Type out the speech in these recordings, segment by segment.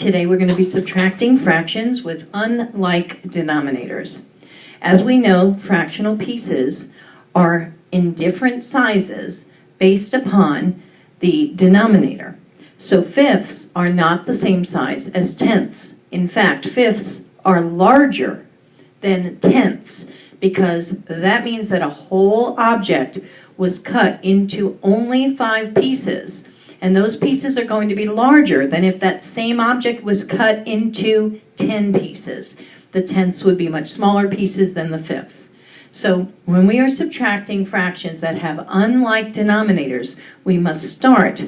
Today we're going to be subtracting fractions with unlike denominators. As we know, fractional pieces are in different sizes based upon the denominator. So fifths are not the same size as tenths. In fact, fifths are larger than tenths because that means that a whole object was cut into only 5 pieces. And those pieces are going to be larger than if that same object was cut into 10 pieces. The tenths would be much smaller pieces than the fifths. So when we are subtracting fractions that have unlike denominators, we must start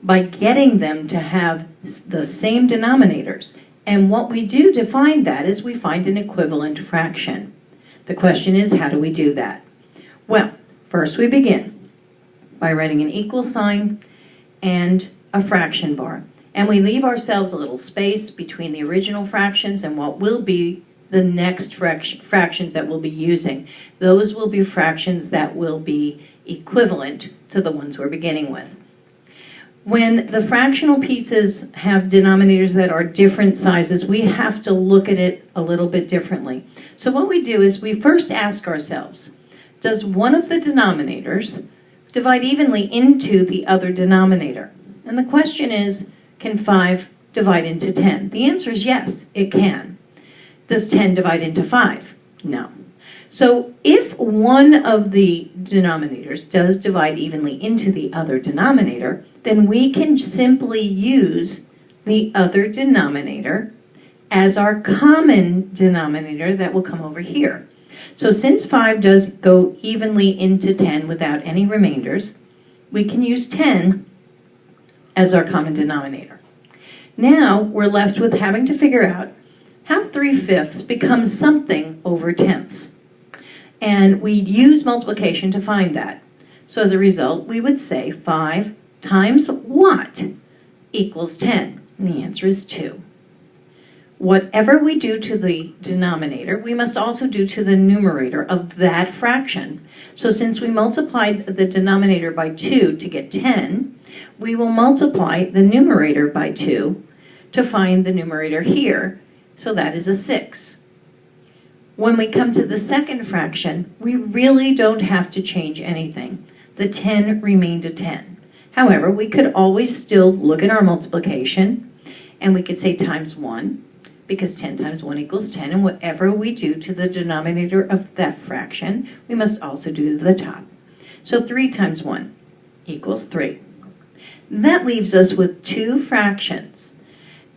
by getting them to have the same denominators. And what we do to find that is we find an equivalent fraction. The question is, how do we do that? Well, first we begin by writing an equal sign and a fraction bar. And we leave ourselves a little space between the original fractions and what will be the next fractions that we'll be using. Those will be fractions that will be equivalent to the ones we're beginning with. When the fractional pieces have denominators that are different sizes, we have to look at it a little bit differently. So what we do is we first ask ourselves, does one of the denominators divide evenly into the other denominator? And the question is, can 5 divide into 10? The answer is yes, it can. Does 10 divide into 5? No. So if one of the denominators does divide evenly into the other denominator, then we can simply use the other denominator as our common denominator that will come over here. So since 5 does go evenly into 10 without any remainders, we can use 10 as our common denominator. Now we're left with having to figure out how 3/5 becomes something over tenths. And we use multiplication to find that. So as a result, we would say 5 times what equals 10? And the answer is 2. Whatever we do to the denominator, we must also do to the numerator of that fraction. So since we multiplied the denominator by 2 to get 10, we will multiply the numerator by 2 to find the numerator here. So that is a 6. When we come to the second fraction, we really don't have to change anything. The 10 remained a 10. However, we could always still look at our multiplication, and we could say times 1, because 10 times 1 equals 10, and whatever we do to the denominator of that fraction, we must also do to the top. So 3 times 1 equals 3. That leaves us with 2 fractions,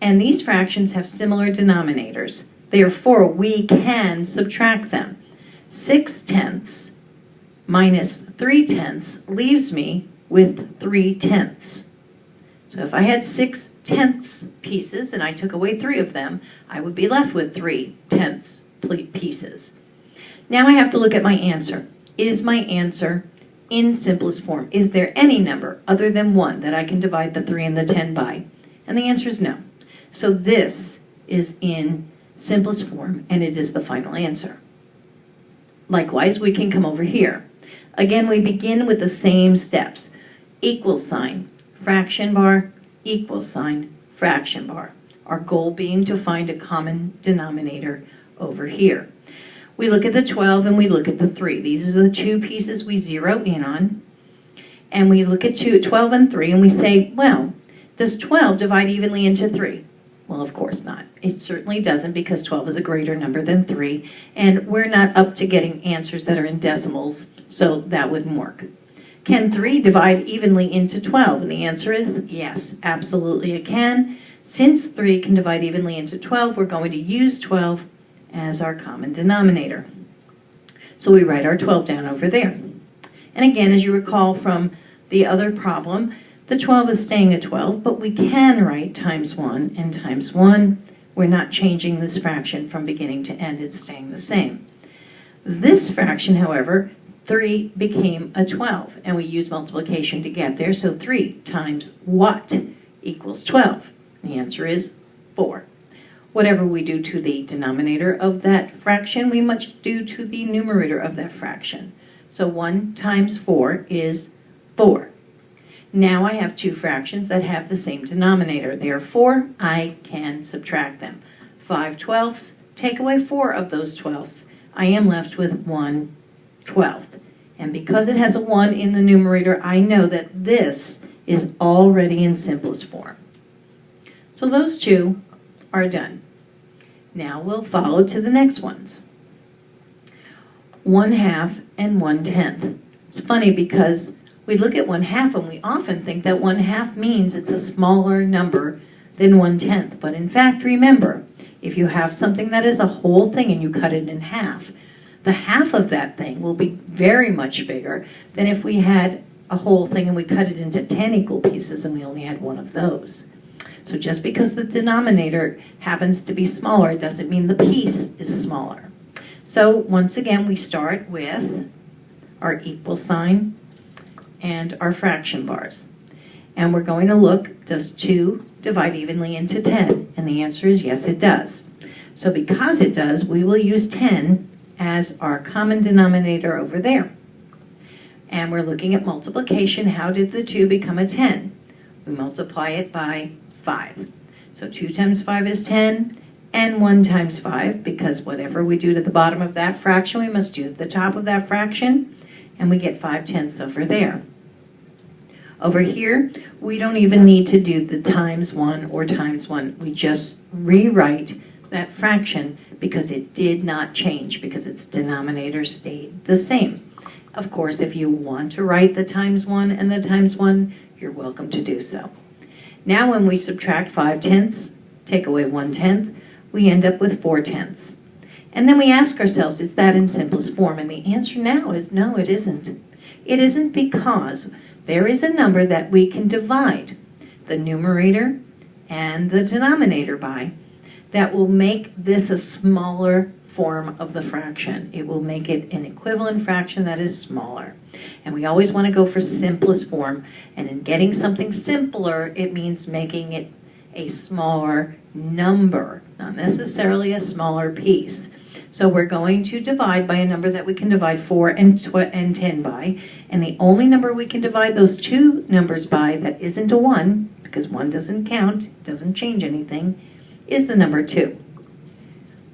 and these fractions have similar denominators. Therefore, we can subtract them. 6 tenths minus 3 tenths leaves me with 3 tenths. So if I had 6 tenths pieces and I took away 3 of them, I would be left with 3 tenths pieces. Now I have to look at my answer. Is my answer in simplest form? Is there any number other than 1 that I can divide the 3 and the 10 by? And the answer is no. So this is in simplest form, and it is the final answer. Likewise, we can come over here. Again, we begin with the same steps. Equal sign, fraction bar, equal sign, fraction bar. Our goal being to find a common denominator over here. We look at the 12 and we look at the 3. These are the 2 pieces we zero in on. And we look at 12 and 3 and we say, well, does 12 divide evenly into 3? Well, of course not. It certainly doesn't, because 12 is a greater number than 3, and we're not up to getting answers that are in decimals, so that wouldn't work. Can 3 divide evenly into 12? And the answer is yes, absolutely it can. Since 3 can divide evenly into 12, we're going to use 12 as our common denominator. So we write our 12 down over there. And again, as you recall from the other problem, the 12 is staying at 12, but we can write times 1 and times 1. We're not changing this fraction from beginning to end. It's staying the same. This fraction, however, 3 became a 12, and we use multiplication to get there. So 3 times what equals 12? The answer is 4. Whatever we do to the denominator of that fraction, we must do to the numerator of that fraction. So 1 times 4 is 4. Now I have two fractions that have the same denominator. Therefore, I can subtract them. 5/12, take away 4 of those 12ths. I am left with 1/12. And because it has a 1 in the numerator, I know that this is already in simplest form. So those two are done. Now we'll follow to the next ones. 1/2 and 1/10. It's funny because we look at 1/2 and we often think that 1/2 means it's a smaller number than 1/10. But in fact, remember, if you have something that is a whole thing and you cut it in half, the half of that thing will be very much bigger than if we had a whole thing and we cut it into 10 equal pieces and we only had one of those. So just because the denominator happens to be smaller doesn't mean the piece is smaller. So once again, we start with our equal sign and our fraction bars. And we're going to look, does 2 divide evenly into 10? And the answer is yes, it does. So because it does, we will use 10 as our common denominator over there. And we're looking at multiplication. How did the 2 become a 10? We multiply it by 5. So 2 times 5 is 10, and 1 times 5, because whatever we do to the bottom of that fraction, we must do at the top of that fraction, and we get 5/10 over there. Over here, we don't even need to do the times 1 or times 1. We just rewrite that fraction because it did not change, because its denominator stayed the same. Of course, if you want to write the times 1 and the times 1, you're welcome to do so. Now when we subtract 5/10, take away 1/10, we end up with 4/10. And then we ask ourselves, is that in simplest form? And the answer now is no, it isn't. It isn't because there is a number that we can divide the numerator and the denominator by that will make this a smaller form of the fraction. It will make it an equivalent fraction that is smaller. And we always want to go for simplest form. And in getting something simpler, it means making it a smaller number, not necessarily a smaller piece. So we're going to divide by a number that we can divide 4 and 10 by. And the only number we can divide those two numbers by that isn't a 1, because 1 doesn't count, doesn't change anything, is the number 2.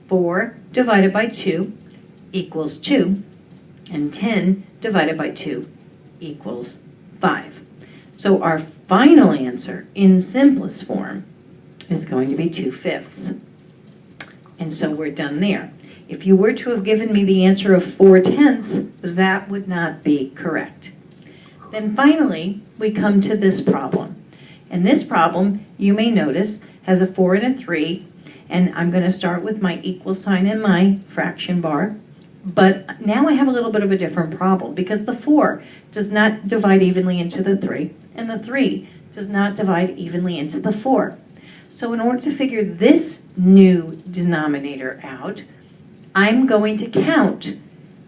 4 divided by 2 equals 2, and 10 divided by 2 equals 5. So our final answer in simplest form is going to be 2/5. And so we're done there. If you were to have given me the answer of 4/10, that would not be correct. Then finally, we come to this problem. And this problem, you may notice, has a 4 and a 3. And I'm going to start with my equal sign and my fraction bar. But now I have a little bit of a different problem because the 4 does not divide evenly into the 3, and the 3 does not divide evenly into the 4. So in order to figure this new denominator out, I'm going to count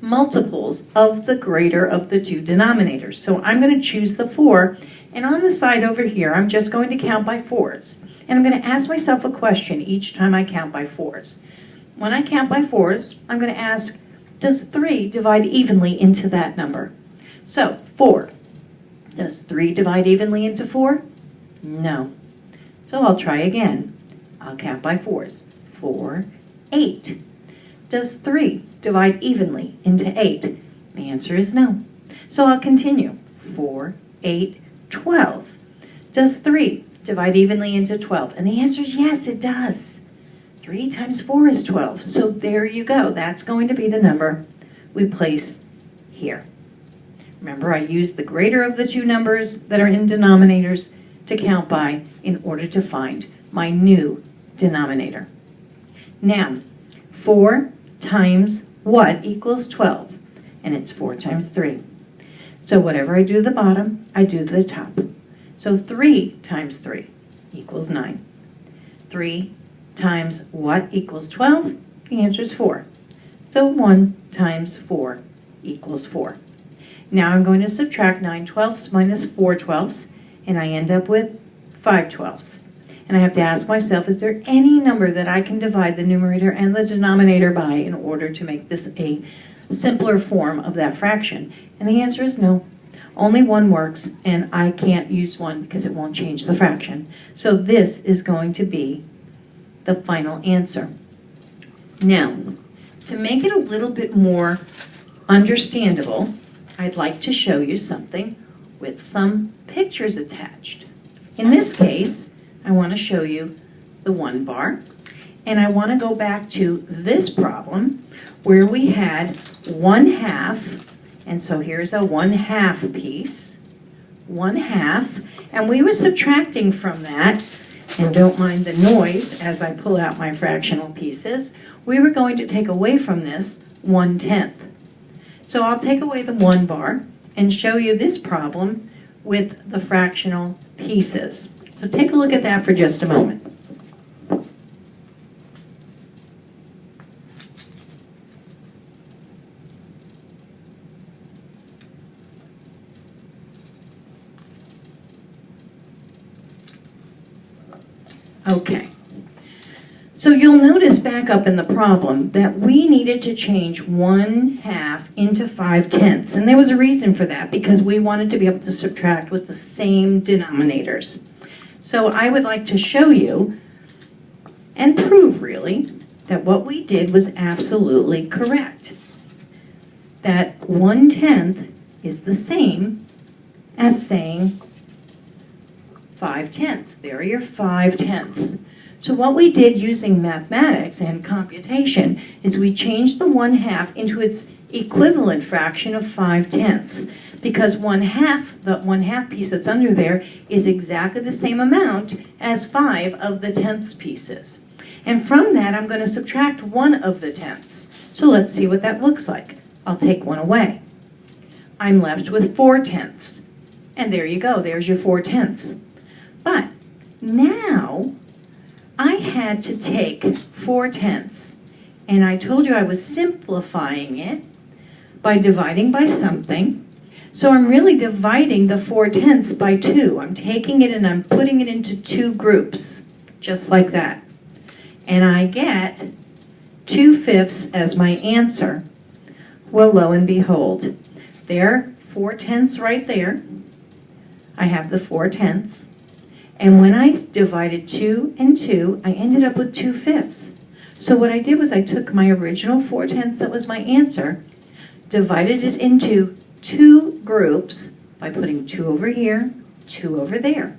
multiples of the greater of the two denominators. So I'm going to choose the 4, and on the side over here, I'm just going to count by 4s. And I'm going to ask myself a question each time I count by 4s. When I count by 4s, I'm going to ask, does 3 divide evenly into that number? So, 4. Does 3 divide evenly into 4? No. So I'll try again. I'll count by 4s. 4, 8. Does 3 divide evenly into 8? The answer is no. So I'll continue. 4, 8, 12. Does 3 divide evenly into 12? And the answer is yes, it does. 3 times 4 is 12. So there you go. That's going to be the number we place here. Remember, I used the greater of the two numbers that are in denominators to count by in order to find my new denominator. Now, 4 times what equals 12? And it's 4 times 3. So whatever I do to the bottom, I do to the top. So 3 times 3 equals 9. 3 times what equals 12? The answer is 4. So 1 times 4 equals 4. Now I'm going to subtract 9/12 minus 4/12, and I end up with 5/12. And I have to ask myself, is there any number that I can divide the numerator and the denominator by in order to make this a simpler form of that fraction? And the answer is no. Only one works, and I can't use one because it won't change the fraction. So this is going to be the final answer. Now, to make it a little bit more understandable, I'd like to show you something with some pictures attached. In this case, I want to show you the 1 bar, and I want to go back to this problem where we had 1/2, and so here's a 1/2 piece, 1/2, and we were subtracting from that, and don't mind the noise as I pull out my fractional pieces, we were going to take away from this 1/10. So I'll take away the 1 bar and show you this problem with the fractional pieces. So take a look at that for just a moment. Okay, so you'll notice back up in the problem that we needed to change 1/2 into 5/10, and there was a reason for that because we wanted to be able to subtract with the same denominators. So I would like to show you and prove really that what we did was absolutely correct. That 1/10 is the same as saying 5/10. There are your 5/10. So what we did using mathematics and computation is we changed the 1/2 into its equivalent fraction of 5/10, because 1/2, the 1/2 piece that's under there, is exactly the same amount as 5 of the tenths pieces. And from that, I'm going to subtract 1 of the tenths. So let's see what that looks like. I'll take 1 away. I'm left with 4/10. And there you go, there's your 4/10. But now I had to take 4/10, and I told you I was simplifying it by dividing by something. So I'm really dividing the 4/10 by 2. I'm taking it and I'm putting it into 2 groups, just like that. And I get 2/5 as my answer. Well, lo and behold, there are 4/10 right there. I have the 4/10. And when I divided 2 and 2, I ended up with 2/5. So what I did was I took my original 4/10 that was my answer, divided it into 2 groups by putting 2 over here, 2 over there.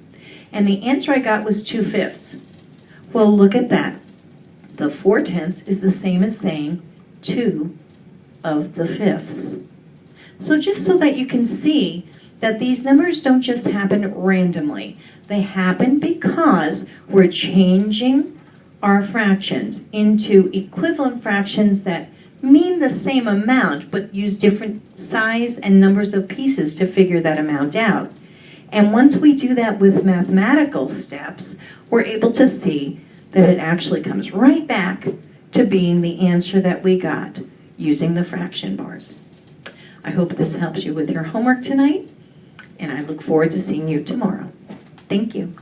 And the answer I got was 2/5. Well, look at that. The 4/10 is the same as saying 2 of the fifths. So just so that you can see that these numbers don't just happen randomly. They happen because we're changing our fractions into equivalent fractions that mean the same amount but use different size and numbers of pieces to figure that amount out. And once we do that with mathematical steps, we're able to see that it actually comes right back to being the answer that we got using the fraction bars. I hope this helps you with your homework tonight, and I look forward to seeing you tomorrow. Thank you.